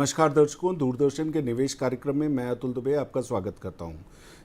नमस्कार दर्शकों, दूरदर्शन के निवेश कार्यक्रम में मैं अतुल दुबे आपका स्वागत करता हूं।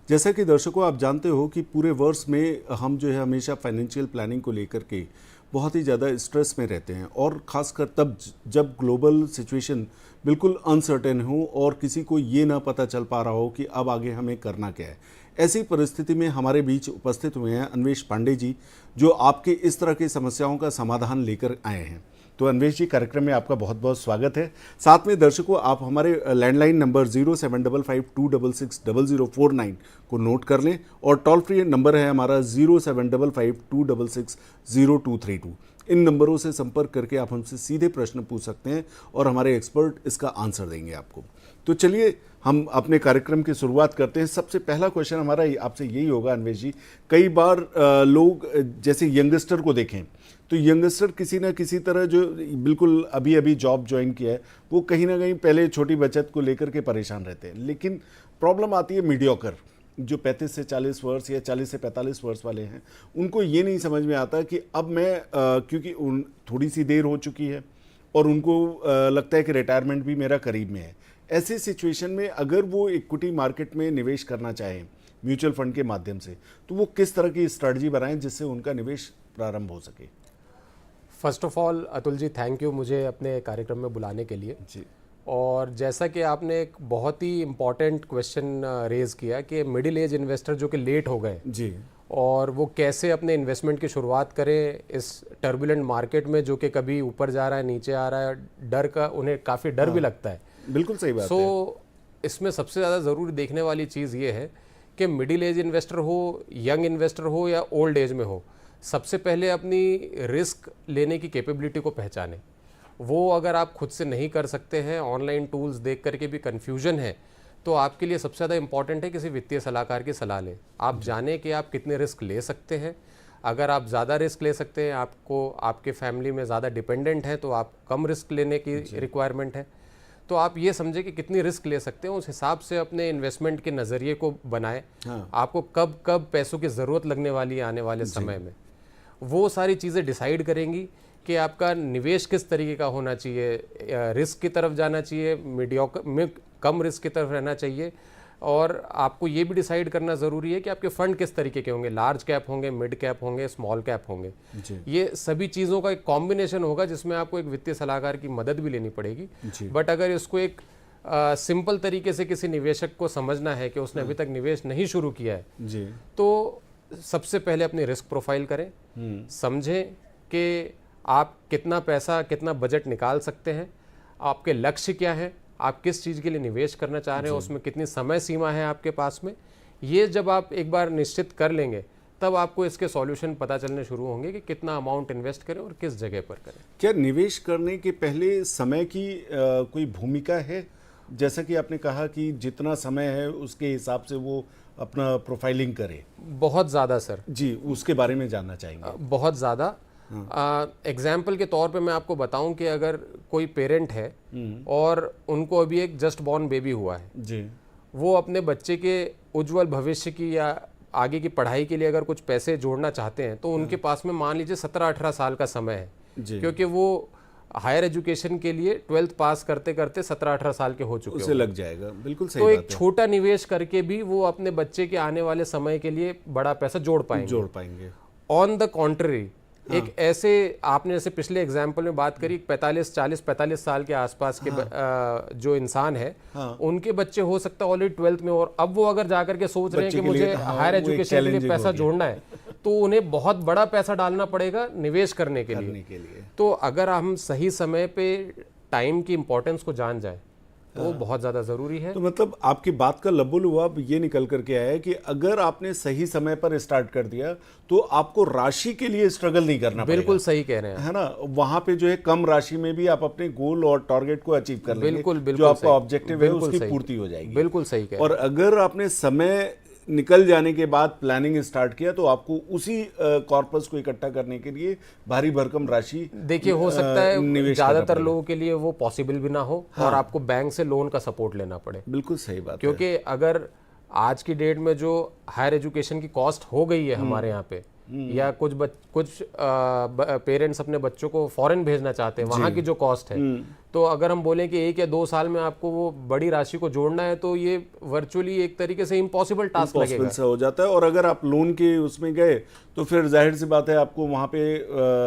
जैसा कि दर्शकों आप जानते हो कि पूरे वर्ष में हम जो है हमेशा फाइनेंशियल प्लानिंग को लेकर के बहुत ही ज़्यादा स्ट्रेस में रहते हैं और ख़ासकर तब जब ग्लोबल सिचुएशन बिल्कुल अनसर्टेन हो और किसी को ये ना पता चल पा रहा हो कि अब आगे हमें करना क्या है। ऐसी परिस्थिति में हमारे बीच उपस्थित हुए हैं अन्वेश पांडे जी, जो आपके इस तरह की समस्याओं का समाधान लेकर आए हैं। तो अन्वेश जी, कार्यक्रम में आपका बहुत बहुत स्वागत है। साथ में दर्शकों आप हमारे लैंडलाइन नंबर 0755260049 को नोट कर लें और टोल फ्री नंबर है हमारा 075526603232। इन नंबरों से संपर्क करके आप हमसे सीधे प्रश्न पूछ सकते हैं और हमारे एक्सपर्ट इसका आंसर देंगे आपको। तो चलिए हम अपने कार्यक्रम की शुरुआत करते हैं। सबसे पहला क्वेश्चन हमारा आपसे यही होगा अन्वेश जी, कई बार लोग जैसे यंगस्टर को देखें तो यंगस्टर किसी ना किसी तरह जो बिल्कुल अभी अभी जॉब ज्वाइन किया है वो कहीं ना कहीं पहले छोटी बचत को लेकर के परेशान रहते हैं, लेकिन प्रॉब्लम आती है मीडियोकर जो 35 से 40 वर्ष या 40 से 45 वर्ष वाले हैं। उनको ये नहीं समझ में आता कि अब मैं क्योंकि थोड़ी सी देर हो चुकी है और उनको लगता है कि रिटायरमेंट भी मेरा करीब में है। ऐसे सिचुएशन में अगर वो इक्विटी मार्केट में निवेश करना चाहें म्यूचुअल फंड के माध्यम से, तो वो किस तरह की स्ट्रेटजी बनाएं जिससे उनका निवेश प्रारंभ हो सके? First of all Atul ji, thank you मुझे अपने कार्यक्रम में बुलाने के लिए जी। और जैसा कि आपने एक बहुत ही इम्पॉर्टेंट क्वेश्चन रेज किया कि मिडिल एज इन्वेस्टर जो कि लेट हो गए जी, और वो कैसे अपने इन्वेस्टमेंट की शुरुआत करें इस टर्बुलेंट मार्केट में जो कि कभी ऊपर जा रहा है नीचे आ रहा है, डर का उन्हें काफ़ी डर भी लगता है। बिल्कुल सही बात है। सो इसमें सबसे ज़्यादा ज़रूरी देखने वाली चीज़ ये है कि मिडिल एज इन्वेस्टर हो, यंग इन्वेस्टर हो या ओल्ड एज में हो, सबसे पहले अपनी रिस्क लेने की कैपेबिलिटी को पहचानें। वो अगर आप खुद से नहीं कर सकते हैं, ऑनलाइन टूल्स देख करके भी कन्फ्यूजन है, तो आपके लिए सबसे ज़्यादा इंपॉर्टेंट है किसी वित्तीय सलाहकार की सलाह लें। आप जानें कि आप कितने रिस्क ले सकते हैं। अगर आप ज़्यादा रिस्क ले सकते हैं, आपको आपके फैमिली में ज़्यादा डिपेंडेंट हैं, तो आप कम रिस्क लेने की रिक्वायरमेंट है। तो आप ये समझें कि कितनी रिस्क ले सकते हैं, उस हिसाब से अपने इन्वेस्टमेंट के नज़रिए को बनाएं। आपको कब कब पैसों की ज़रूरत लगने वाली है आने वाले समय में, वो सारी चीज़ें डिसाइड करेंगी कि आपका निवेश किस तरीके का होना चाहिए। रिस्क की तरफ जाना चाहिए, मीडियोकर में कम रिस्क की तरफ रहना चाहिए, और आपको ये भी डिसाइड करना ज़रूरी है कि आपके फंड किस तरीके के होंगे, लार्ज कैप होंगे, मिड कैप होंगे, स्मॉल कैप होंगे। ये सभी चीज़ों का एक कॉम्बिनेशन होगा जिसमें आपको एक वित्तीय सलाहकार की मदद भी लेनी पड़ेगी। बट अगर इसको एक सिंपल तरीके से किसी निवेशक को समझना है कि उसने अभी तक निवेश नहीं शुरू किया है जी, तो सबसे पहले अपनी रिस्क प्रोफाइल करें, समझें कि आप कितना पैसा, कितना बजट निकाल सकते हैं, आपके लक्ष्य क्या है, आप किस चीज़ के लिए निवेश करना चाह रहे हैं, उसमें कितनी समय सीमा है आपके पास में। ये जब आप एक बार निश्चित कर लेंगे तब आपको इसके सॉल्यूशन पता चलने शुरू होंगे कि कितना अमाउंट इन्वेस्ट करें और किस जगह पर करें। क्या निवेश करने के पहले समय की कोई भूमिका है? जैसा कि आपने कहा कि जितना समय है उसके हिसाब से वो अपना प्रोफाइलिंग करे। बहुत ज़्यादा सर जी, उसके बारे में जानना चाहेंगे। बहुत ज़्यादा। एग्जाम्पल के तौर पे मैं आपको बताऊं कि अगर कोई पेरेंट है और उनको अभी एक जस्ट बॉर्न बेबी हुआ है जी, वो अपने बच्चे के उज्जवल भविष्य की या आगे की पढ़ाई के लिए अगर कुछ पैसे जोड़ना चाहते हैं तो उनके पास में मान लीजिए 17-18 साल का समय है, क्योंकि वो हायर एजुकेशन के लिए 12th पास करते करते 17-18 साल के हो चुके उसे लग जाएगा। बिल्कुल सही तो बात है। एक छोटा निवेश करके भी वो अपने बच्चे के आने वाले समय के लिए बड़ा पैसा जोड़ पाएंगे। ऑन द कॉन्ट्ररी एक ऐसे, आपने जैसे पिछले एग्जाम्पल में बात करी 45 साल के आसपास के जो इंसान है, उनके बच्चे हो सकता है ऑलरेडी 12th में, और अब वो अगर जाकर के सोच रहे हैं कि मुझे हायर एजुकेशन के लिए पैसा जोड़ना है, तो उन्हें बहुत बड़ा पैसा डालना पड़ेगा निवेश करने के लिए। तो अगर हम सही समय पे टाइम की इंपॉर्टेंस को जान जाए तो वो बहुत ज़्यादा ज़रूरी है। तो मतलब आपकी बात का लबोलुआब ये निकल करके आया है कि अगर आपने सही समय पर स्टार्ट कर दिया तो आपको राशि के लिए स्ट्रगल नहीं करना पड़ेगा। बिल्कुल सही कह रहे हैं, है ना? वहां पे जो है कम राशि में भी आप अपने गोल और टारगेट को अचीव कर लेंगे। बिल्कुल, जो आपका ऑब्जेक्टिव है उसकी पूर्ति हो जाएगी। बिल्कुल सही कह रहे हैं। और अगर आपने समय निकल जाने के बाद प्लानिंग स्टार्ट किया तो आपको उसी कॉर्पस को इकट्ठा करने के लिए भारी भरकम राशि, देखिए, हो सकता है ज्यादातर लोगों के लिए वो पॉसिबल भी ना हो और आपको बैंक से लोन का सपोर्ट लेना पड़े। बिल्कुल सही बात है। क्योंकि अगर आज की डेट में जो हायर एजुकेशन की कॉस्ट हो गई है हमारे यहाँ पे, या कुछ पेरेंट्स अपने बच्चों को फॉरेन भेजना चाहते हैं, वहाँ की जो कॉस्ट है, तो अगर हम बोलें कि 1 या 2 साल में आपको वो बड़ी राशि को जोड़ना है तो ये वर्चुअली एक तरीके से इम्पॉसिबल टास्क लगेगा। पॉसिबल सा हो जाता है। और अगर आप लोन के उसमें गए तो फिर जाहिर सी बात है आपको वहाँ पे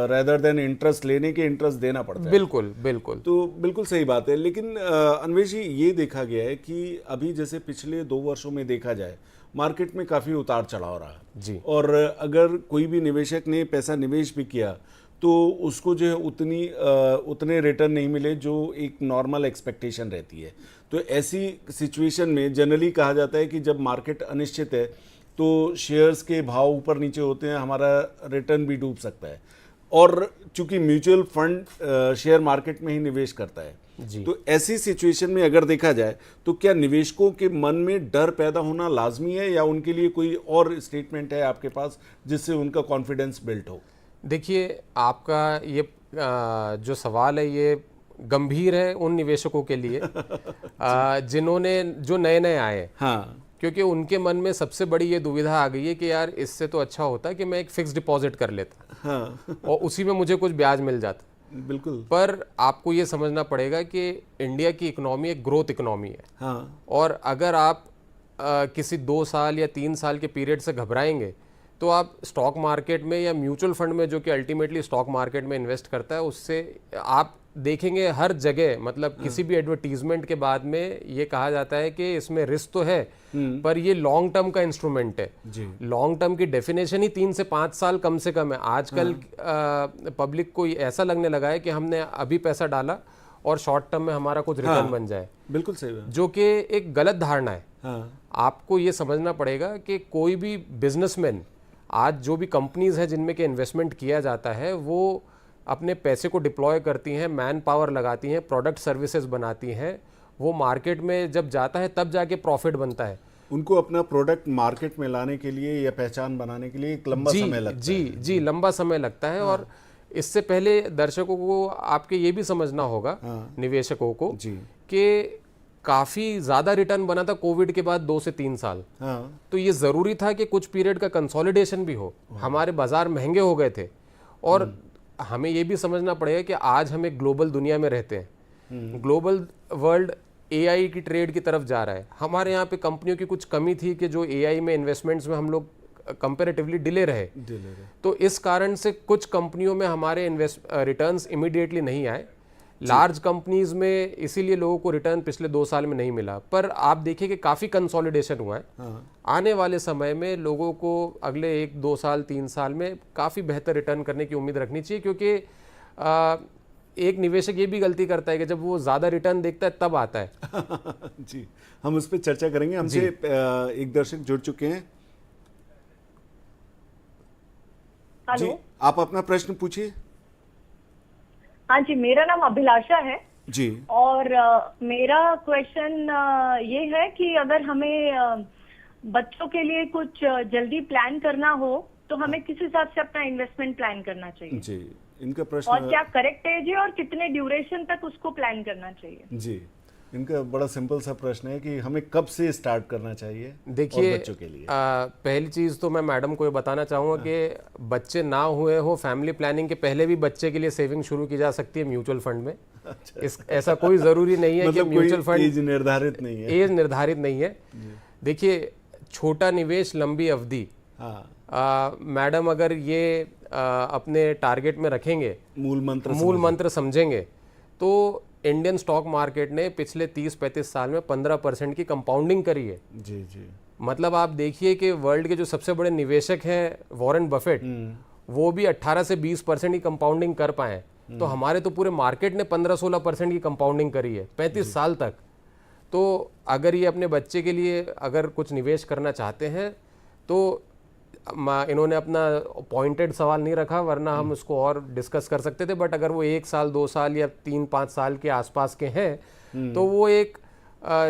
रेदर देन इंटरेस्ट लेने के इंटरेस्ट देना पड़ता है। बिल्कुल बिल्कुल। तो बिल्कुल सही बात है। लेकिन अन्वेष जी, ये देखा गया है कि अभी जैसे पिछले 2 वर्षों में देखा जाए मार्केट में काफ़ी उतार चढ़ाव रहा जी। और अगर कोई भी निवेशक ने पैसा निवेश भी किया तो उसको जो है उतने रिटर्न नहीं मिले जो एक नॉर्मल एक्सपेक्टेशन रहती है। तो ऐसी सिचुएशन में जनरली कहा जाता है कि जब मार्केट अनिश्चित है तो शेयर्स के भाव ऊपर नीचे होते हैं, हमारा रिटर्न भी डूब सकता है। और चूंकि म्यूचुअल फंड शेयर मार्केट में ही निवेश करता है जी। तो ऐसी सिचुएशन में अगर देखा जाए तो क्या निवेशकों के मन में डर पैदा होना लाजमी है या उनके लिए कोई और स्टेटमेंट है आपके पास जिससे उनका कॉन्फिडेंस बिल्ड हो? देखिए, आपका ये जो सवाल है ये गंभीर है उन निवेशकों के लिए जिन्होंने जो नए नए आए। हाँ, क्योंकि उनके मन में सबसे बड़ी ये दुविधा आ गई है कि यार इससे तो अच्छा होता कि मैं एक फिक्स डिपॉजिट कर लेता हाँ, और उसी में मुझे कुछ ब्याज मिल जाता। बिल्कुल। पर आपको ये समझना पड़ेगा कि इंडिया की इकोनॉमी एक ग्रोथ इकोनॉमी है। हाँ, और अगर आप किसी 2 साल या 3 साल के पीरियड से घबराएंगे तो आप स्टॉक मार्केट में या म्यूचुअल फंड में, जो कि अल्टीमेटली स्टॉक मार्केट में इन्वेस्ट करता है, उससे आप देखेंगे हर जगह, मतलब किसी भी एडवर्टीजमेंट के बाद में ये कहा जाता है कि इसमें रिस्क तो है पर ये लॉन्ग टर्म का इंस्ट्रूमेंट है। लॉन्ग टर्म की डेफिनेशन ही 3 से 5 साल कम से कम है। आजकल पब्लिक को ऐसा लगने लगा है कि हमने अभी पैसा डाला और शॉर्ट टर्म में हमारा कुछ रिटर्न बन जाए, बिल्कुल सही बात। जो कि एक गलत धारणा है। हाँ, आपको ये समझना पड़ेगा कि कोई भी बिजनेसमैन, आज जो भी कंपनीज हैं जिनमें के इन्वेस्टमेंट किया जाता है, वो अपने पैसे को डिप्लॉय करती हैं, मैन पावर लगाती हैं, प्रोडक्ट सर्विसेज बनाती हैं। वो मार्केट में जब जाता है तब जाके प्रॉफिट बनता है। उनको अपना प्रोडक्ट मार्केट में लाने के लिए या पहचान बनाने के लिए एक लंबा समय लगता है। जी, लंबा समय लगता है। और इससे पहले दर्शकों को आपके ये भी समझना होगा, निवेशकों को, कि काफ़ी ज़्यादा रिटर्न बना था कोविड के बाद 2 से 3 साल। तो ये ज़रूरी था कि कुछ पीरियड का कंसोलिडेशन भी हो। हमारे बाजार महंगे हो गए थे और हमें ये भी समझना पड़ेगा कि आज हम एक ग्लोबल दुनिया में रहते हैं। ग्लोबल वर्ल्ड एआई की ट्रेड की तरफ जा रहा है। हमारे यहाँ पे कंपनियों की कुछ कमी थी कि जो एआई में इन्वेस्टमेंट्स में हम लोग कंपैरेटिवली डिले रहे। तो इस कारण से कुछ कंपनियों में हमारे रिटर्न्स इमीडिएटली नहीं आए। लार्ज कंपनीज में इसीलिए लोगों को रिटर्न पिछले 2 साल में नहीं मिला। पर आप देखिए कि काफ़ी कंसोलिडेशन हुआ है। आने वाले समय में लोगों को अगले 1, 2 साल, 3 साल में काफ़ी बेहतर रिटर्न करने की उम्मीद रखनी चाहिए, क्योंकि एक निवेशक ये भी गलती करता है कि जब वो ज़्यादा रिटर्न देखता है तब आता है। जी, हम उस पर चर्चा करेंगे। हमसे एक दर्शक जुड़ चुके हैं। जी, आप अपना प्रश्न पूछिए। हाँ जी, मेरा नाम अभिलाषा है जी। और मेरा क्वेश्चन ये है कि अगर हमें बच्चों के लिए कुछ जल्दी प्लान करना हो तो हमें किस हिसाब से अपना इन्वेस्टमेंट प्लान करना चाहिए? जी, इनका प्रश्न, और क्या करेक्ट एज है और कितने ड्यूरेशन तक उसको प्लान करना चाहिए? जी, इनका बड़ा सिंपल सा प्रश्न है कि हमें कब से स्टार्ट करना चाहिए देखिए, बच्चों के लिए। पहली चीज़ तो मैं मैडम को ये बताना चाहूँगा कि बच्चे ना हुए हो, फैमिली प्लानिंग के पहले भी बच्चे के लिए सेविंग शुरू की जा सकती है म्यूचुअल फंड में। ऐसा कोई ज़रूरी नहीं है मतलब कि म्यूचुअल फंड एज निर्धारित नहीं है। एज निर्धारित नहीं है। देखिए, छोटा निवेश लंबी अवधि। मैडम अगर ये अपने टारगेट में रखेंगे, मूल मंत्र समझेंगे, तो इंडियन स्टॉक मार्केट ने पिछले 30-35 साल में 15% की कंपाउंडिंग करी है। जी जी। मतलब आप देखिए कि वर्ल्ड के जो सबसे बड़े निवेशक हैं वॉरेन बफेट, वो भी 18 से 20% की कंपाउंडिंग कर पाए। तो हमारे तो पूरे मार्केट ने 15-16% की कंपाउंडिंग करी है 35 साल तक। तो अगर ये अपने बच्चे के लिए अगर कुछ निवेश करना चाहते हैं तो इन्होंने अपना पॉइंटेड सवाल नहीं रखा, वरना हम उसको और डिस्कस कर सकते थे। बट अगर वो 1 साल 2 साल या 3-5 साल के आसपास के हैं तो वो एक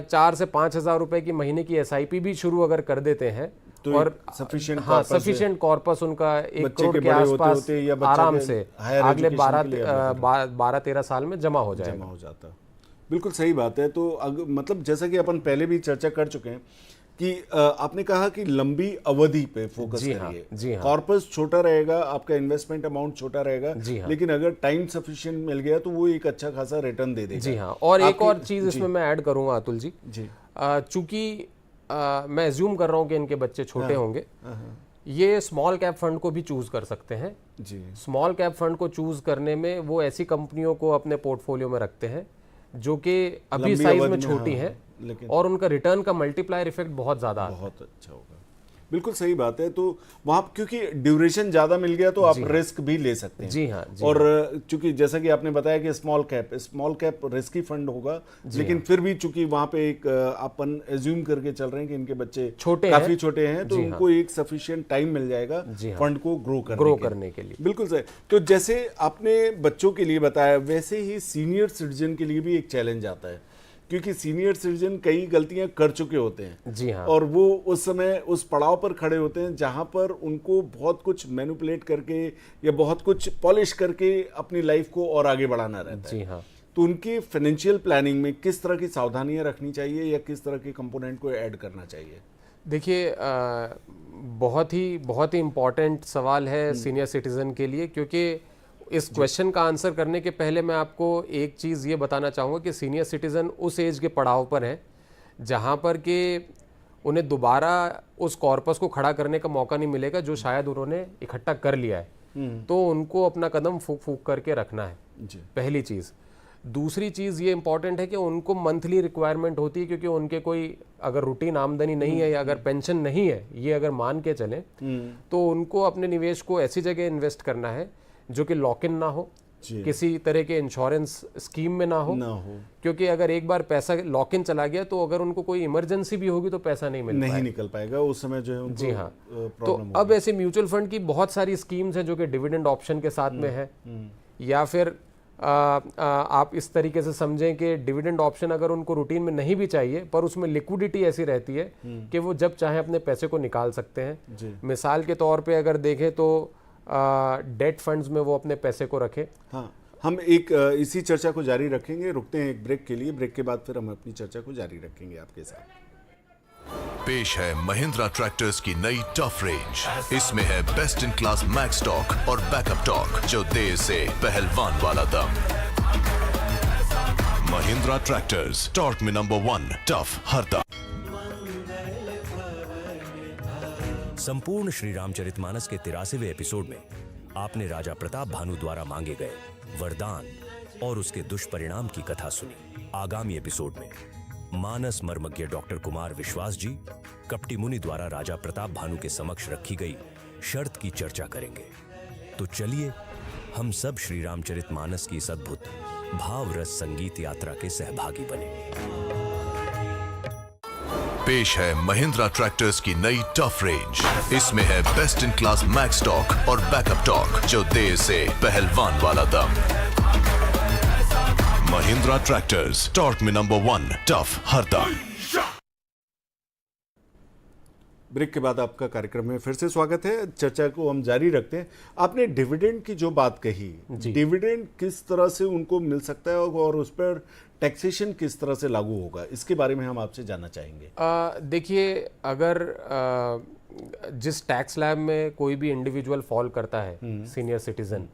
4 से 5 हज़ार रुपए की महीने की SIP भी शुरू अगर कर देते हैं तो और सफिशिएंट कॉर्पस उनका 1 करोड़ के आसपास आराम से अगले 12-13 साल में जमा हो जाता। बिल्कुल सही बात है। तो मतलब जैसा कि अपन पहले भी चर्चा कर चुके हैं कि आपने कहा कि लंबी अवधि पे फोकस जी हाँ, करिए। जी हाँ। कॉर्पस छोटा रहेगा, आपका इन्वेस्टमेंट अमाउंट छोटा रहेगा, जी हाँ। लेकिन अगर टाइम सफिशिएंट मिल गया तो वो एक अच्छा खासा रिटर्न दे देगा। जी हाँ, और एक आपकी- और चीज़ इसमें मैं ऐड करूँगा अतुल जी। जी चूंकि मैं एज्यूम कर रहा हूँ कि इनके बच्चे छोटे होंगे, ये स्मॉल कैप फंड को भी चूज कर सकते हैं। जी स्मॉल कैप फंड को चूज करने में वो ऐसी कंपनियों को अपने पोर्टफोलियो में रखते हैं जो कि अभी लंबी साइज अवधि में में, छोटी हाँ, हैं, लेकिन और उनका रिटर्न का मल्टीप्लायर इफेक्ट बहुत ज़्यादा आता है। बहुत अच्छा होगा। बिल्कुल सही बात है। तो वहां क्योंकि ड्यूरेशन ज्यादा मिल गया तो आप रिस्क भी ले सकते हैं। जी हाँ, जी और चूंकि जैसा कि आपने बताया कि स्मॉल कैप रिस्की फंड होगा, लेकिन फिर भी चूंकि वहां पे एक अपन एज्यूम करके चल रहे हैं कि इनके बच्चे छोटे काफी हैं। छोटे हैं, तो उनको एक सफिशिएंट टाइम मिल जाएगा फंड को ग्रो करने के लिए। बिल्कुल सही। तो जैसे आपने बच्चों के लिए बताया, वैसे ही सीनियर सिटीजन के लिए भी एक चैलेंज आता है, क्योंकि सीनियर सिटीजन कई गलतियां कर चुके होते हैं। जी हाँ, और वो उस समय उस पड़ाव पर खड़े होते हैं जहां पर उनको बहुत कुछ मैनिपुलेट करके या बहुत कुछ पॉलिश करके अपनी लाइफ को और आगे बढ़ाना रहता है। जी हाँ। तो उनकी फाइनेंशियल प्लानिंग में किस तरह की सावधानियां रखनी चाहिए या किस तरह के कंपोनेंट को ऐड करना चाहिए? देखिए, बहुत ही इम्पोर्टेंट सवाल है सीनियर सिटीजन के लिए, क्योंकि इस क्वेश्चन का आंसर करने के पहले मैं आपको एक चीज़ ये बताना चाहूँगा कि सीनियर सिटीज़न उस एज के पड़ाव पर हैं जहाँ पर कि उन्हें दोबारा उस कॉर्पस को खड़ा करने का मौका नहीं मिलेगा जो शायद उन्होंने इकट्ठा कर लिया है। तो उनको अपना कदम फूक फूक करके रखना है, पहली चीज़। दूसरी चीज़ ये इंपॉर्टेंट है कि उनको मंथली रिक्वायरमेंट होती है, क्योंकि उनके कोई अगर रूटीन आमदनी नहीं है या अगर पेंशन नहीं है, ये अगर मान के चलें, तो उनको अपने निवेश को ऐसी जगह इन्वेस्ट करना है जो कि लॉक इन ना हो, किसी तरह के इंश्योरेंस स्कीम में ना हो। क्योंकि अगर एक बार पैसा लॉक इन चला गया तो अगर उनको कोई इमरजेंसी भी होगी तो पैसा नहीं निकल पाएगा उस समय जो है उनको। जी हाँ। तो अब ऐसे म्यूचुअल फंड की बहुत सारी स्कीम्स हैं जो कि डिविडेंड ऑप्शन के साथ में है, या फिर आप इस तरीके से समझें कि डिविडेंड ऑप्शन अगर उनको रूटीन में नहीं भी चाहिए पर उसमें लिक्विडिटी ऐसी रहती है कि वो जब चाहे अपने पैसे को निकाल सकते हैं। मिसाल के तौर पे अगर देखें तो डेट फंड्स में वो अपने पैसे को रखें। हाँ, हम एक इसी चर्चा को जारी रखेंगे। रुकते हैं एक ब्रेक के लिए, ब्रेक के बाद फिर हम अपनी चर्चा को जारी रखेंगे आपके साथ। पेश है महिंद्रा ट्रैक्टर्स की नई टफ रेंज। इसमें है best in class max torque और बैकअप टॉर्क जो दे से पहलवान वाला दम। महिंद्रा ट्रैक्टर्स, टॉर्क में नंबर 1, टफ हर दम। संपूर्ण श्री रामचरितमानस के 83वें एपिसोड में आपने राजा प्रताप भानु द्वारा मांगे गए वरदान और उसके दुष्परिणाम की कथा सुनी। आगामी एपिसोड में मानस मर्मज्ञ डॉक्टर कुमार विश्वास जी कपटी मुनि द्वारा राजा प्रताप भानु के समक्ष रखी गई शर्त की चर्चा करेंगे। तो चलिए हम सब श्री रामचरितमानस की इस अद्भुत भाव रस संगीत यात्रा के सहभागी बने। पेश है महिंद्रा ट्रैक्टर्स की नई टफ रेंज। इसमें है best in class max torque और बैकअप टॉर्क जो दे से पहलवान वाला दम। महिंद्रा ट्रैक्टर्स, टॉर्क में नंबर 1, टफ हर दम। ब्रेक के बाद आपका कार्यक्रम में फिर से स्वागत है। चर्चा को हम जारी रखते हैं। आपने डिविडेंड की जो बात कही, डिविडेंड किस तरह से उनको मिल सकता है और उस पर टैक्सेशन किस तरह से लागू होगा, इसके बारे में हम आपसे जानना चाहेंगे। देखिए, अगर जिस टैक्स स्लैब में कोई भी इंडिविजुअल फॉल करता है सीनियर सिटीजन,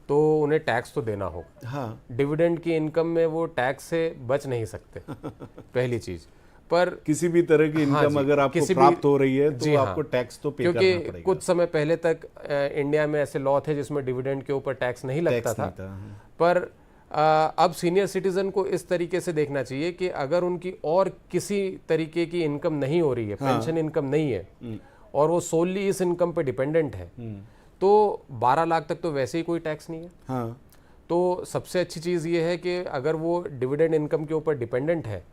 तो उन्हें टैक्स तो देना होगा। हाँ, डिविडेंड की इनकम में वो टैक्स से बच नहीं सकते पहली चीज। पर किसी भी तरह की इनकम अगर आपको प्राप्त हो रही है तो आपको टैक्स तो पे करना पड़ेगा। क्योंकि कुछ समय पहले तक इंडिया में ऐसे लॉ थे जिसमें डिविडेंड के ऊपर टैक्स नहीं लगता था। पर अब सीनियर सिटीजन को इस तरीके से देखना चाहिए कि अगर उनकी और किसी तरीके की इनकम नहीं हो रही है, पेंशन इनकम नहीं है और वो सोनली इस इनकम पे डिपेंडेंट है, तो 12 लाख तक तो वैसे ही कोई टैक्स नहीं है। हाँ। तो सबसे अच्छी चीज़ ये है कि अगर वो डिविडेंड इनकम के ऊपर डिपेंडेंट है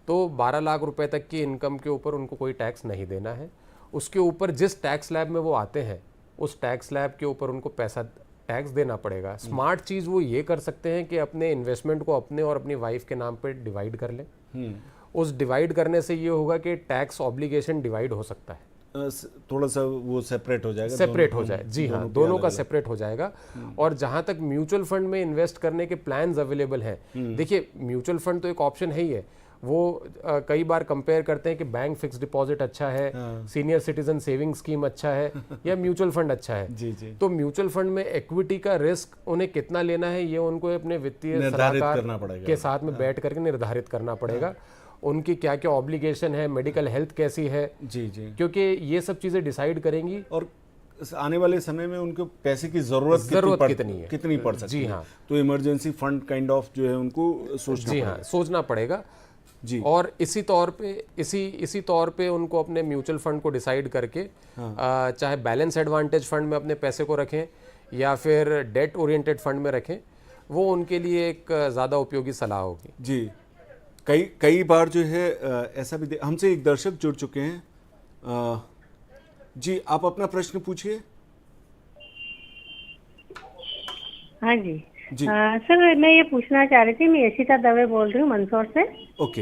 तो 12 लाख रुपए तक की इनकम के ऊपर उनको कोई टैक्स नहीं देना है। उसके ऊपर जिस टैक्स स्लैब में वो आते हैं उस टैक्स स्लैब के ऊपर उनको पैसा टैक्स देना पड़ेगा। स्मार्ट चीज़ वो ये कर सकते हैं कि अपने इन्वेस्टमेंट को अपने और अपनी वाइफ के नाम पे डिवाइड कर लें। उस डिवाइड करने से ये होगा कि टैक्स ऑब्लिगेशन डिवाइड हो सकता है, थोड़ा सा वो सेपरेट हो जाएगा, सेपरेट हो जाए। जी हाँ, दोनों का सेपरेट हो जाएगा। और जहां तक म्यूचुअल फंड में इन्वेस्ट करने के प्लान्स अवेलेबल हैं, देखिए म्यूचुअल फंड तो एक ऑप्शन है ही है, वो कई बार कंपेयर करते हैं कि बैंक फिक्स डिपॉजिट अच्छा है, सीनियर सिटीजन सेविंग स्कीम अच्छा है या म्यूचुअल फंड अच्छा है। जी जी तो म्यूचुअल फंड में इक्विटी का रिस्क उन्हें कितना लेना है ये उनको अपने वित्तीय निर्धारित सलाहकार करना पड़ेगा। के साथ में बैठ करके निर्धारित करना पड़ेगा। उनकी क्या क्या ऑब्लिगेशन है, मेडिकल हेल्थ कैसी है, जी जी क्योंकि ये सब चीज़ें डिसाइड करेंगी और आने वाले समय में उनको पैसे की जरूरत कितनी पड़ सकती जी है। हाँ। तो इमरजेंसी फंड काइंड ऑफ जो है उनको सोचना जी पड़ेगा। हाँ, सोचना पड़ेगा जी। और इसी तौर पे उनको अपने म्यूचुअल फंड को डिसाइड करके चाहे बैलेंस एडवांटेज फंड में अपने पैसे को रखें या फिर डेट ओरिएंटेड फंड में रखें, वो उनके लिए एक ज़्यादा उपयोगी सलाह होगी। जी, कई बार जो है ऐसा भी हमसे एक दर्शक जुड़ चुके हैं। जी, आप अपना प्रश्न पूछिए। हाँ जी, जी। सर मैं ये पूछना चाह रही थी, मैं यशिता दवे बोल रही हूँ मंदसौर से। ओके।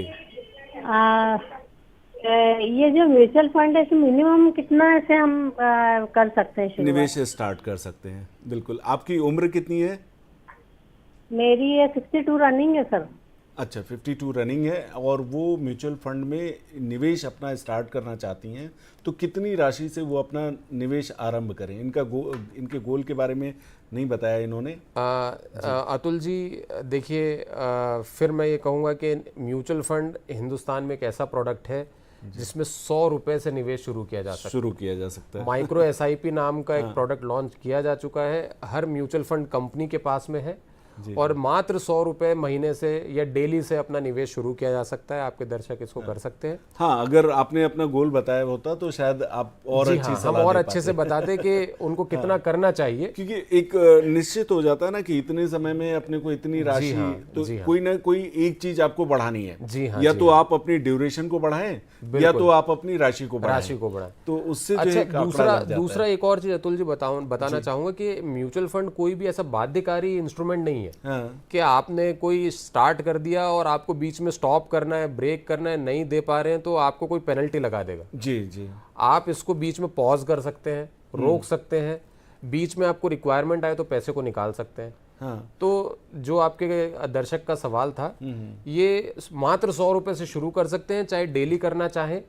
ये जो म्यूचुअल फंड है मिनिमम कितना से हम कर सकते हैं शुरुआत? निवेश स्टार्ट कर सकते हैं, बिल्कुल। आपकी उम्र कितनी है? मेरी ये 62 रनिंग है सर। अच्छा, 52 रनिंग है और वो म्यूचुअल फंड में निवेश अपना स्टार्ट करना चाहती हैं, तो कितनी राशि से वो अपना निवेश आरंभ करें? इनके गोल के बारे में नहीं बताया इन्होंने। अतुल जी देखिए, फिर मैं ये कहूँगा कि म्यूचुअल फंड हिंदुस्तान में एक ऐसा प्रोडक्ट है जिसमें 100 रुपए से निवेश शुरू किया जा सकता है। माइक्रो SIP नाम का एक प्रोडक्ट लॉन्च किया जा चुका है, हर म्यूचुअल फंड कंपनी के पास में है और मात्र 100 रुपए महीने से या डेली से अपना निवेश शुरू किया जा सकता है। आपके दर्शक इसको कर सकते हैं। हाँ, अगर आपने अपना गोल बताया होता तो शायद आप और अच्छी हम सलाह और दे अच्छे से बताते कि उनको कितना करना चाहिए, क्योंकि एक निश्चित हो जाता है ना कि इतने समय में अपने को इतनी राशि, तो कोई ना कोई एक चीज आपको बढ़ानी है। जी हाँ, या तो आप अपनी ड्यूरेशन को बढ़ाएं या तो आप अपनी राशि को बढ़ाएं। तो उससे जो है दूसरा एक और चीज अतुल जी बताना चाहूंगा कि म्यूचुअल फंड कोई भी ऐसा बाध्यकारी इंस्ट्रूमेंट नहीं है कि आपने कोई स्टार्ट कर दिया और आपको बीच में स्टॉप करना है, ब्रेक करना है, नहीं दे पा रहे हैं तो आपको कोई पेनल्टी लगा देगा। जी जी, आप इसको बीच में पॉज कर सकते हैं, रोक सकते हैं, बीच में आपको रिक्वायरमेंट आए तो पैसे को निकाल सकते हैं। हाँ। तो जो आपके दर्शक का सवाल था, ये मात्र 100 रुपए से शुरू कर सकते हैं, चाहे डेली करना चाहे,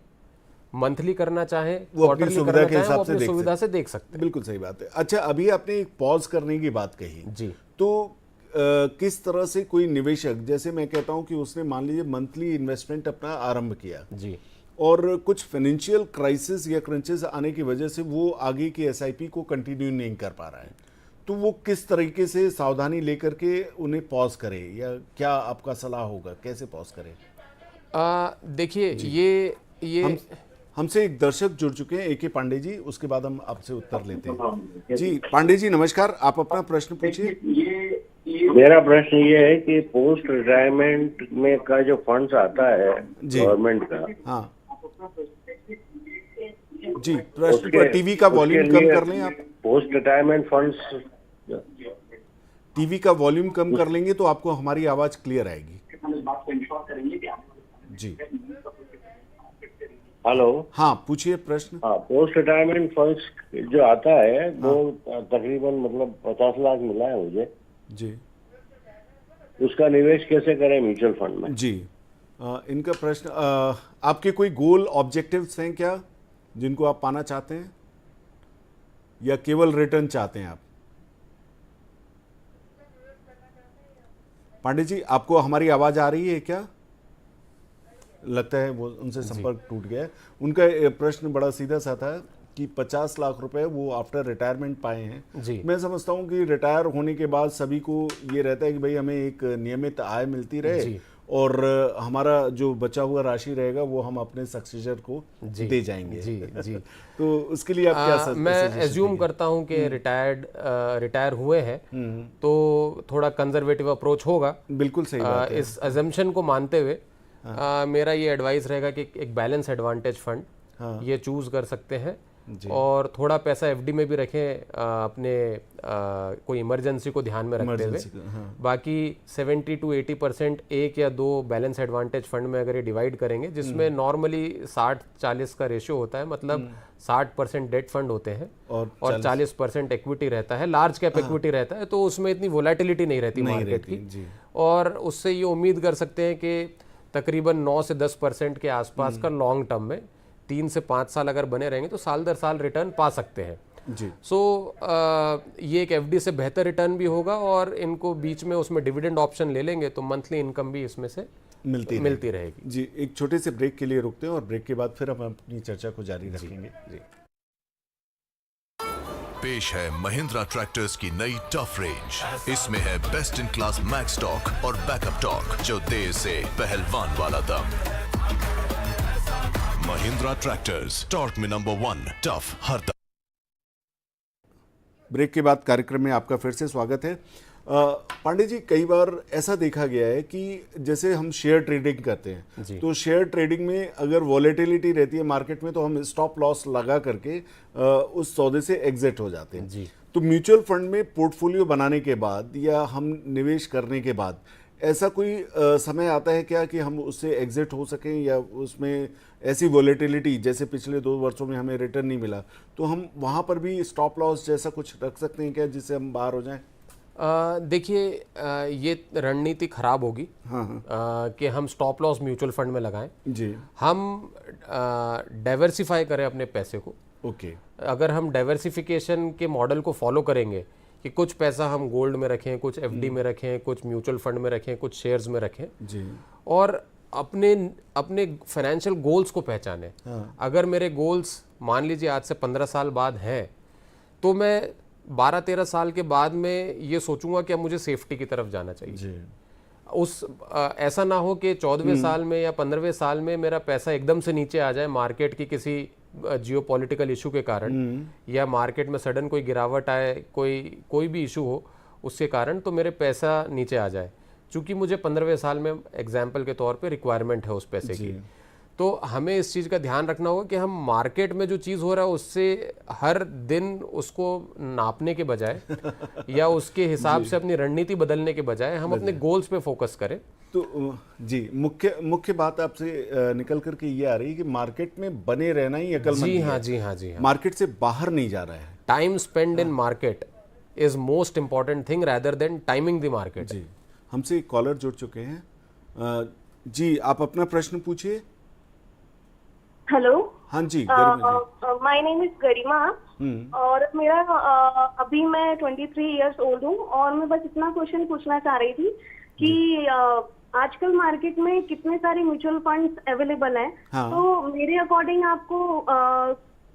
मंथली करना चाहे, वो अपनी सुविधा के हिसाब से सुविधा से देख सकते हैं। बिल्कुल सही बात है। अच्छा, अभी आपने एक पॉज करने की बात कही जी, तो किस तरह से कोई निवेशक, जैसे मैं कहता हूं कि उसने मान लीजिए मंथली इन्वेस्टमेंट अपना आरंभ किया जी, और कुछ फाइनेंशियल क्राइसिस या क्रंचेस आने की वजह से वो आगे की SIP को कंटिन्यू नहीं कर पा रहा है, तो वो किस तरीके से सावधानी लेकर के उन्हें पॉज करे, या क्या आपका सलाह होगा, कैसे पॉज करें? देखिए ये हमसे एक दर्शक जुड़ चुके हैं, AK पांडे जी, उसके बाद हम आपसे उत्तर लेते हैं। जी पांडे जी नमस्कार, आप अपना प्रश्न पूछिए। मेरा प्रश्न ये है कि पोस्ट रिटायरमेंट में का जो फंड्स आता है गवर्नमेंट का, हाँ जी, प्रश्न पर टीवी का वॉल्यूम कम कर लें आप। पोस्ट रिटायरमेंट फंड्स, टीवी का वॉल्यूम कम कर लेंगे तो आपको हमारी आवाज क्लियर आएगी। जी हेलो, हाँ पूछिए प्रश्न। हाँ, पोस्ट रिटायरमेंट फंड्स जो आता है वो तकरीबन मतलब 50 लाख मिला है मुझे जी। उसका निवेश कैसे करें म्यूचुअल फंड में? जी, इनका प्रश्न, आपके कोई गोल ऑब्जेक्टिव्स हैं क्या जिनको आप पाना चाहते हैं, या केवल रिटर्न चाहते हैं आप? पांडे जी, आपको हमारी आवाज आ रही है क्या? लगता है वो उनसे संपर्क टूट गया है। उनका प्रश्न बड़ा सीधा सा था कि 50 लाख रुपए वो आफ्टर रिटायरमेंट पाए हैं। जी। मैं समझता हूं कि रिटायर होने के बाद सभी को ये रहता है कि भाई हमें एक नियमित आय मिलती रहे और हमारा जो बचा हुआ राशि रहेगा वो हम अपने सक्सेसर को दे जाएंगे। जी जी। तो उसके लिए आप क्या मैं एज्यूम करता हूं कि रिटायर हुए हैं तो थोड़ा कंजर्वेटिव अप्रोच होगा। बिल्कुल सही बात है। इस अजम्पशन को मानते हुए मेरा ये एडवाइस रहेगा कि एक बैलेंस एडवांटेज फंड ये चूज कर सकते हैं और थोड़ा पैसा FD में भी रखें, अपने कोई इमरजेंसी को ध्यान में रखते हुए। बाकी 70 to 80% एक या दो बैलेंस एडवांटेज फंड में अगर ये डिवाइड करेंगे, जिसमें नॉर्मली 60-40 का रेशियो होता है, मतलब 60% डेट फंड होते हैं और 40% इक्विटी रहता है, लार्ज कैप इक्विटी रहता है, तो उसमें इतनी वोलेटिलिटी नहीं रहती मार्केट की। और उससे ये उम्मीद कर सकते हैं कि तकरीबन 9 से 10% के आसपास का लॉन्ग टर्म में 3 से 5 साल अगर बने रहेंगे तो साल दर साल रिटर्न पा सकते हैं जी। ये एक एफडी से बेहतर रिटर्न भी होगा और इनको बीच में उसमें डिविडेंड ऑप्शन ले लेंगे तो मंथली इनकम भी इसमें से मिलती रहेगी। जी, एक छोटे से ब्रेक के लिए रुकते हैं और ब्रेक के बाद फिर हम अपनी चर्चा को जारी रखेंगे। जी। पेश है महिंद्रा ट्रैक्टर्स की नई टफ रेंज। इसमें है best in class max torque और बैकअप टॉर्क जो दे से पहलवान वाला दम। महिंद्रा ट्रैक्टर्स, टॉर्क में नंबर 1, टफ हर दम। ब्रेक के बाद कार्यक्रम में आपका फिर से स्वागत है। पांडे जी, कई बार ऐसा देखा गया है कि जैसे हम शेयर ट्रेडिंग करते हैं तो शेयर ट्रेडिंग में अगर वॉलेटिलिटी रहती है मार्केट में तो हम स्टॉप लॉस लगा करके उस सौदे से एग्जिट हो जाते हैं जी। तो म्यूचुअल फंड में पोर्टफोलियो बनाने के बाद या हम निवेश करने के बाद ऐसा कोई समय आता है क्या कि हम उससे एग्जिट हो सकें या उसमें ऐसी वॉलेटिलिटी जैसे पिछले 2 वर्षों में हमें रिटर्न नहीं मिला तो हम वहाँ पर भी स्टॉप लॉस जैसा कुछ रख सकते हैं क्या जिससे हम बाहर हो जाएं? देखिए ये रणनीति खराब होगी कि हम स्टॉप लॉस म्यूचुअल फंड में लगाएं जी। हम डाइवर्सिफाई करें अपने पैसे को। ओके। अगर हम डाइवर्सिफिकेशन के मॉडल को फॉलो करेंगे कि कुछ पैसा हम गोल्ड में रखें, कुछ एफडी में रखें, कुछ म्यूचुअल फंड में रखें, कुछ शेयर्स में रखें जी। और अपने फाइनेंशियल गोल्स को पहचाने। अगर मेरे गोल्स मान लीजिए आज से 15 साल बाद हैं तो मैं 12-13 साल के बाद में ये सोचूंगा कि अब मुझे सेफ्टी की तरफ जाना चाहिए जी। ऐसा ना हो कि 14वें साल में या 15वें साल में मेरा पैसा एकदम से नीचे आ जाए मार्केट की किसी जियोपॉलिटिकल इशू के कारण या मार्केट में सडन कोई गिरावट आए, कोई भी इशू हो उसके कारण तो मेरे पैसा नीचे आ जाए। चूंकि मुझे 15वें साल में एग्जाम्पल के तौर पे रिक्वायरमेंट है उस पैसे की, तो हमें इस चीज़ का ध्यान रखना होगा कि हम मार्केट में जो चीज़ हो रहा है उससे हर दिन उसको नापने के बजाय या उसके हिसाब से अपनी रणनीति बदलने के बजाय हम अपने गोल्स पे फोकस करें। तो जी, मुख्य बात आपसे निकल करके ये आ रही है कि मार्केट में बने रहना ही अक्लमंदी है। जी हाँ। मार्केट से बाहर नहीं जा रहा है। Time spend in market is most important thing rather than timing the market. जी, हमसे एक कॉलर जुड़ चुके हैं। जी, आप अपना प्रश्न पूछिए। हेलो। हाँ जी, माय नेम इज गरिमा और मेरा अभी मैं 23 इयर्स ओल्ड हूँ और मैं बस इतना क्वेश्चन पूछना चाह रही थी कि आजकल मार्केट में कितने सारे म्यूचुअल फंड्स अवेलेबल हैं। तो मेरे अकॉर्डिंग आपको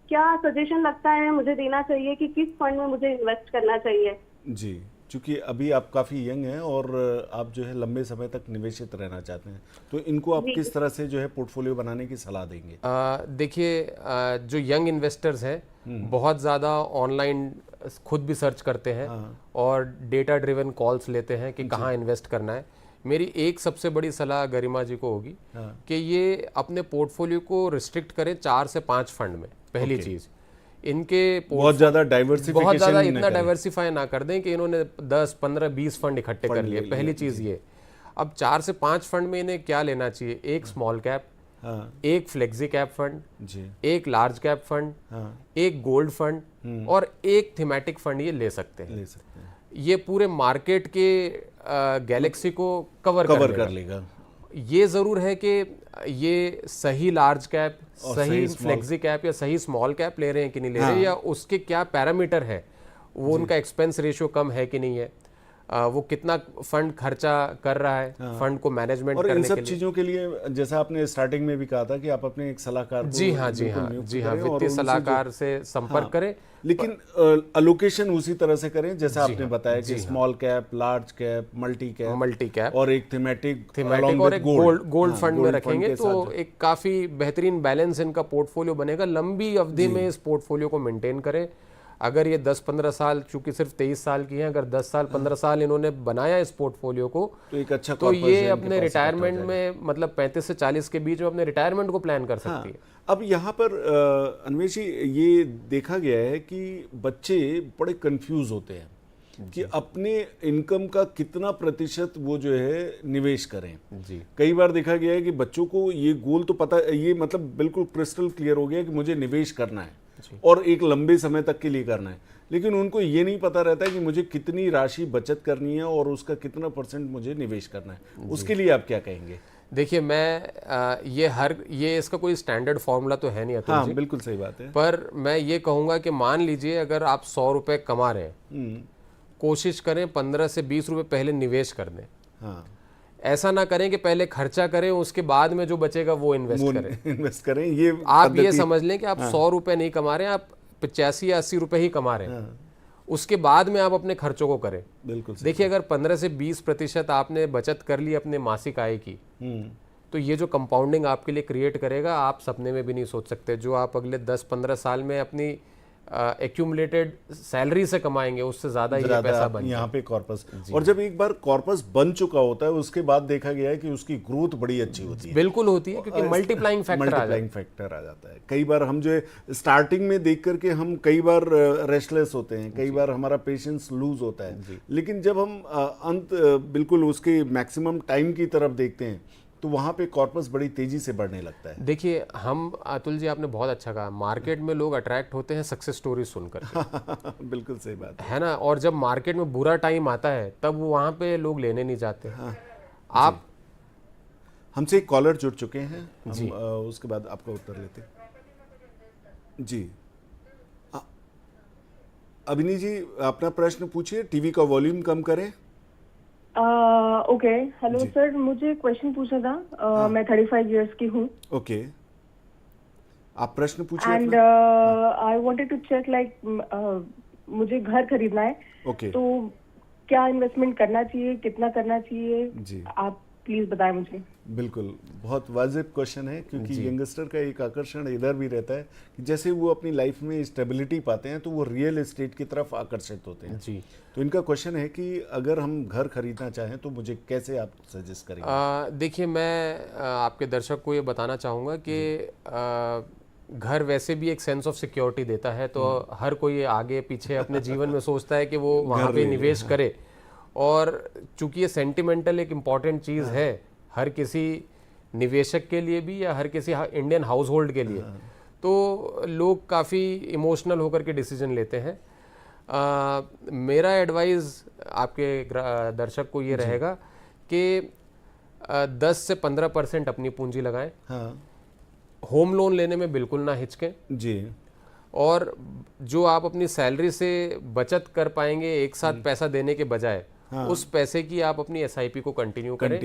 क्या सजेशन लगता है मुझे देना चाहिए कि किस फंड में मुझे इन्वेस्ट करना चाहिए? जी, क्योंकि अभी आप काफ़ी यंग हैं और आप जो है लंबे समय तक निवेशित रहना चाहते हैं तो इनको आप किस तरह से जो है पोर्टफोलियो बनाने की सलाह देंगे? देखिए, जो यंग इन्वेस्टर्स हैं बहुत ज़्यादा ऑनलाइन खुद भी सर्च करते हैं और डेटा ड्रिवन कॉल्स लेते हैं कि कहाँ इन्वेस्ट करना है। मेरी एक सबसे बड़ी सलाह गरिमा जी को होगी कि ये अपने पोर्टफोलियो को रिस्ट्रिक्ट करें 4 से 5 फंड में। पहली चीज़, इनके बहुत ज़्यादा इतना डाइवर्सिफाई ना कर दें कि इन्होंने 10, 15, 20 फंड इकट्ठे कर लिए। पहली चीज़ ये। अब 4 से 5 फंड में इन्हें क्या लेना चाहिए? एक स्मॉल कैप, एक फ्लेक्सी कैप फंड, एक लार्ज कैप फंड, एक गोल्ड फंड और एक थीमेटिक फंड ये ले सकते हैं। ये पूरे मार्केट के गैलेक्सी को कवर कर लेगा। ये ज़रूर है कि ये सही लार्ज कैप, सही फ्लेक्सी कैप या सही स्मॉल कैप ले रहे हैं कि नहीं ले रहे हैं या उसके क्या पैरामीटर है, वो उनका एक्सपेंस रेशियो कम है कि नहीं है, वो कितना फंड खर्चा कर रहा है फंड को मैनेजमेंट करने के लिए। और इन सब चीजों के लिए जैसा आपने स्टार्टिंग में भी कहा था कि आप अपने एक सलाहकार जी हाँ वित्तीय सलाहकार से संपर्क करें। लेकिन अलोकेशन उसी तरह से करें जैसा आपने बताया कि small cap, large cap, multi cap और एक थीमेटिक और एक गोल्ड फंड में रखेंगे तो एक काफी बेहतरीन बैलेंस इनका पोर्टफोलियो बनेगा। लंबी अवधि में इस पोर्टफोलियो को मेंटेन करें। अगर ये 10-15 साल, चूंकि सिर्फ 23 साल की हैं, अगर 10 साल 15 साल इन्होंने बनाया इस पोर्टफोलियो को तो एक अच्छा तो ये अपने रिटायरमेंट में मतलब 35 से 40 के बीच में अपने रिटायरमेंट को प्लान कर सकती है। अब यहाँ पर अन्वेष जी, ये देखा गया है कि बच्चे बड़े कंफ्यूज होते हैं कि अपने इनकम का कितना प्रतिशत वो जो है निवेश करें। जी, कई बार देखा गया है कि बच्चों को ये गोल तो पता, ये मतलब बिल्कुल क्रिस्टल क्लियर हो गया कि मुझे निवेश करना है और एक लंबे समय तक के लिए करना है, लेकिन उनको ये नहीं पता रहता है कि मुझे कितनी राशि बचत करनी है और उसका कितना % मुझे निवेश करना है। उसके लिए आप क्या कहेंगे? देखिए मैं ये इसका कोई स्टैंडर्ड फॉर्मूला तो है नहीं अतुल हाँ जी, बिल्कुल सही बात है। पर मैं ये कहूँगा कि मान लीजिए अगर आप 100 रुपये कमा रहे हैं, कोशिश करें 15 से 20 रुपये पहले निवेश कर दें। हाँ ऐसा ना करें कि पहले खर्चा करें, उसके बाद में जो बचेगा वो इन्वेस्ट करें। इन्वेस्ट करें, ये आप ये समझ लें कि आप 100 रुपये नहीं कमा रहे हैं, आप 85 या 80 रुपये ही कमा रहे हैं। उसके बाद में आप अपने खर्चों को करें। बिल्कुल सही। देखिए अगर 15 से 20% आपने बचत कर ली अपने मासिक आय की, तो ये जो कंपाउंडिंग आपके लिए क्रिएट करेगा, आप सपने में भी नहीं सोच सकते। जो आप अगले 10-15 साल में अपनी एक्यूमुलेटेड सैलरी से कमाएंगे, उससे ज्यादा ये पैसा बन यहाँ पे कॉर्पस। और जब एक बार कॉर्पस बन चुका होता है, उसके बाद देखा गया है कि उसकी ग्रोथ बड़ी अच्छी होती है। बिल्कुल होती है, क्योंकि मल्टीप्लाइंग फैक्टर आ जाता है। कई बार हम जो है स्टार्टिंग में देख करके हम कई बार रेस्टलेस होते हैं, कई बार हमारा पेशेंस लूज होता है, लेकिन जब हम अंत बिल्कुल उसके मैक्सिमम टाइम की तरफ देखते हैं तो वहाँ पे कॉर्पस बड़ी तेजी से बढ़ने लगता है। देखिए हम, अतुल जी आपने बहुत अच्छा कहा, मार्केट में लोग अट्रैक्ट होते हैं सक्सेस स्टोरी सुनकर। बिल्कुल सही बात है ना। और जब मार्केट में बुरा टाइम आता है तब वहाँ पे लोग लेने नहीं जाते। आप हमसे एक कॉलर जुड़ चुके हैं जी, उसके बाद आपका उत्तर लेते हैं जी। अभिनी जी अपना प्रश्न पूछिए, टीवी का वॉल्यूम कम करें। ओके, हेलो सर, मुझे क्वेश्चन पूछना था। मैं 35 इयर्स की हूँ। ओके, आप प्रश्न पूछिए। And I wanted to check like मुझे घर खरीदना है। ओके, तो क्या इन्वेस्टमेंट करना चाहिए, कितना करना चाहिए जी, आप प्लीज बताएं मुझे। बिल्कुल, बहुत वाजिब क्वेश्चन है, क्योंकि यंगस्टर का एक आकर्षण इधर भी रहता है कि जैसे वो अपनी लाइफ में स्टेबिलिटी पाते हैं तो वो रियल एस्टेट की तरफ आकर्षित होते हैं जी। तो इनका क्वेश्चन है कि अगर हम घर खरीदना चाहें तो मुझे कैसे आप सजेस्ट करेंगे? देखिए मैं आपके दर्शक को ये बताना चाहूँगा कि घर वैसे भी एक सेंस ऑफ सिक्योरिटी देता है, तो हर कोई आगे पीछे अपने जीवन में सोचता है कि वो वहाँ पे निवेश करे। और चूंकि ये सेंटिमेंटल एक इम्पॉर्टेंट चीज़ है हर किसी निवेशक के लिए भी या हर किसी इंडियन हाउस होल्ड के लिए, तो लोग काफ़ी इमोशनल होकर के डिसीजन लेते हैं। मेरा एडवाइस आपके दर्शक को ये रहेगा कि 10 से 15% अपनी पूंजी लगाएं। होम लोन लेने में बिल्कुल ना हिचकें जी। और जो आप अपनी सैलरी से बचत कर पाएंगे एक साथ पैसा देने के बजाय, उस पैसे की आप अपनी एसआईपी को कंटिन्यू करें।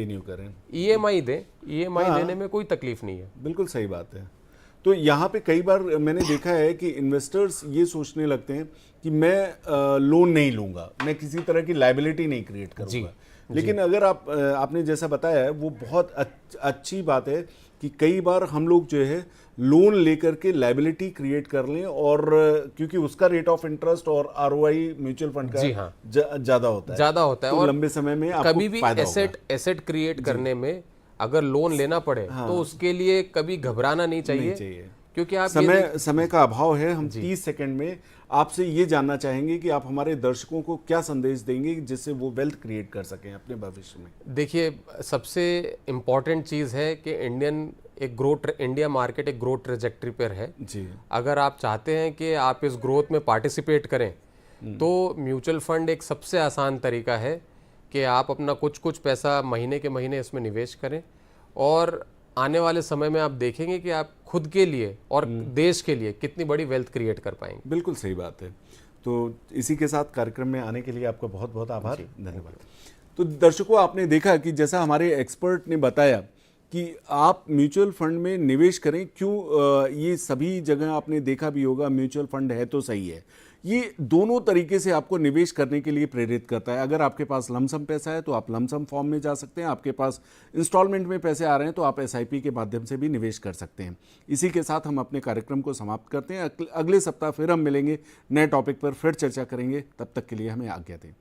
ईएमआई दें, ईएमआई देने में कोई तकलीफ नहीं है। बिल्कुल सही बात है। तो यहाँ पे कई बार मैंने देखा है कि इन्वेस्टर्स ये सोचने लगते हैं कि मैं लोन नहीं लूंगा, मैं किसी तरह की लायबिलिटी नहीं क्रिएट करूंगा। लेकिन अगर आपने जैसा बताया है वो बहुत अच्छी बात है कि कई बार हम लोग जो है लोन लेकर के लायबिलिटी क्रिएट कर लें, और क्योंकि उसका रेट ऑफ इंटरेस्ट और आरओआई म्यूचुअल फंड का ज्यादा होता है, तो और लंबे समय में आपको कभी भी एसेट क्रिएट करने में अगर लोन लेना पड़े तो उसके लिए कभी घबराना नहीं चाहिए। क्योंकि आप समय का अभाव है। हम 30 सेकंड में आपसे ये जानना चाहेंगे कि आप हमारे दर्शकों को क्या संदेश देंगे जिससे वो वेल्थ क्रिएट कर सकें अपने भविष्य में। देखिए सबसे इम्पॉर्टेंट चीज़ है कि इंडिया मार्केट एक ग्रोथ ट्रेजेक्टरी पर है जी। अगर आप चाहते हैं कि आप इस ग्रोथ में पार्टिसिपेट करें तो म्यूचुअल फंड एक सबसे आसान तरीका है कि आप अपना कुछ पैसा महीने के महीने इसमें निवेश करें, और आने वाले समय में आप देखेंगे कि आप खुद के लिए और देश के लिए कितनी बड़ी वेल्थ क्रिएट कर पाएंगे। बिल्कुल सही बात है। तो इसी के साथ कार्यक्रम में आने के लिए आपका बहुत बहुत आभार, धन्यवाद। तो दर्शकों, आपने देखा कि जैसा हमारे एक्सपर्ट ने बताया कि आप म्यूचुअल फंड में निवेश करें। क्यों, ये सभी जगह आपने देखा भी होगा म्यूचुअल फंड है तो सही है, ये दोनों तरीके से आपको निवेश करने के लिए प्रेरित करता है। अगर आपके पास लमसम पैसा है तो आप लमसम फॉर्म में जा सकते हैं, आपके पास इंस्टॉलमेंट में पैसे आ रहे हैं तो आप एसआईपी के माध्यम से भी निवेश कर सकते हैं। इसी के साथ हम अपने कार्यक्रम को समाप्त करते हैं। अगले सप्ताह फिर हम मिलेंगे, नए टॉपिक पर फिर चर्चा करेंगे। तब तक के लिए हमें आज्ञा दें।